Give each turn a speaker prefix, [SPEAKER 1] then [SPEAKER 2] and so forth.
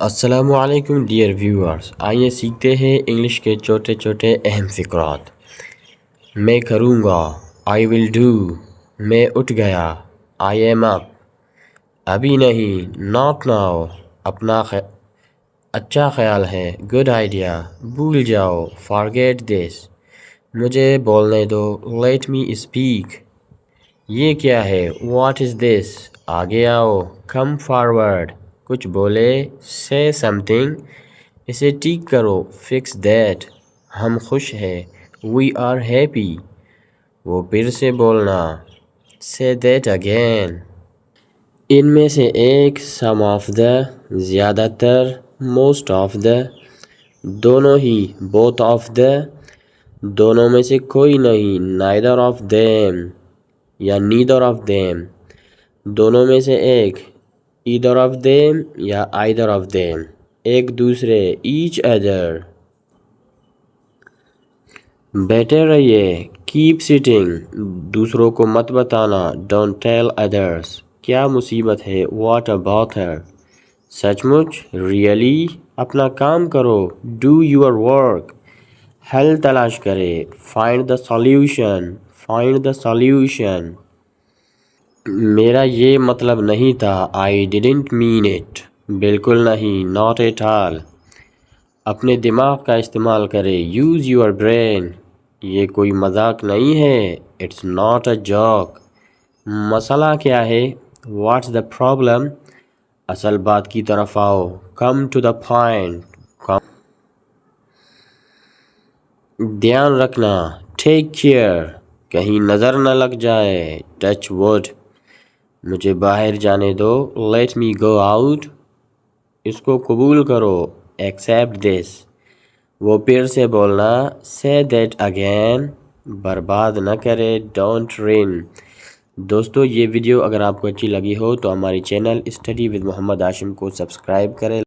[SPEAKER 1] السلام علیکم dear viewers, آئیے سیکھتے ہیں انگلش کے چھوٹے چھوٹے اہم فقرات۔ میں کروں گا، آئی ول ڈو۔ میں اٹھ گیا، آئی ایم اپ۔ ابھی نہیں، ناٹ ناؤ۔ اپنا اچھا خیال ہے، گڈ آئیڈیا۔ بھول جاؤ، فارگیٹ دس۔ مجھے بولنے دو، لیٹ می اسپیک۔ یہ کیا ہے، واٹ از دس۔ آگے آؤ، کم فارورڈ۔ کچھ بولے، say something۔ اسے ٹھیک کرو، fix that۔ ہم خوش ہیں، we are happy۔ وہ پھر سے بولنا، say that again۔ ان میں سے ایک، some of the، زیادہ تر، most of the، دونوں ہی، both of the، دونوں میں سے کوئی نہیں، neither of them یا neither of them، دونوں میں سے ایک، either of them یا either of them، ایک دوسرے، each other۔ بیٹھے رہیے، keep sitting، دوسروں کو مت بتانا، don't tell others۔ کیا مصیبت ہے، what about her۔ Such much, really۔ اپنا کام کرو، do your work۔ حل تلاش کرے، find the solution، find the solution۔ میرا یہ مطلب نہیں تھا، I didn't mean it۔ بالکل نہیں، not at all۔ اپنے دماغ کا استعمال کرے، use your brain۔ یہ کوئی مذاق نہیں ہے، it's not a joke۔ مسئلہ کیا ہے، what's the problem۔ اصل بات کی طرف آؤ، come to the point۔ دھیان رکھنا، take care۔ کہیں نظر نہ لگ جائے، touch wood۔ مجھے باہر جانے دو، let me go out۔ اس کو قبول کرو، accept this۔ وہ پھر سے بولنا، say that again۔ برباد نہ کرے، don't ruin۔ دوستو، یہ ویڈیو اگر آپ کو اچھی لگی ہو تو ہماری چینل اسٹڈی ود محمد ہاشم کو سبسکرائب کریں۔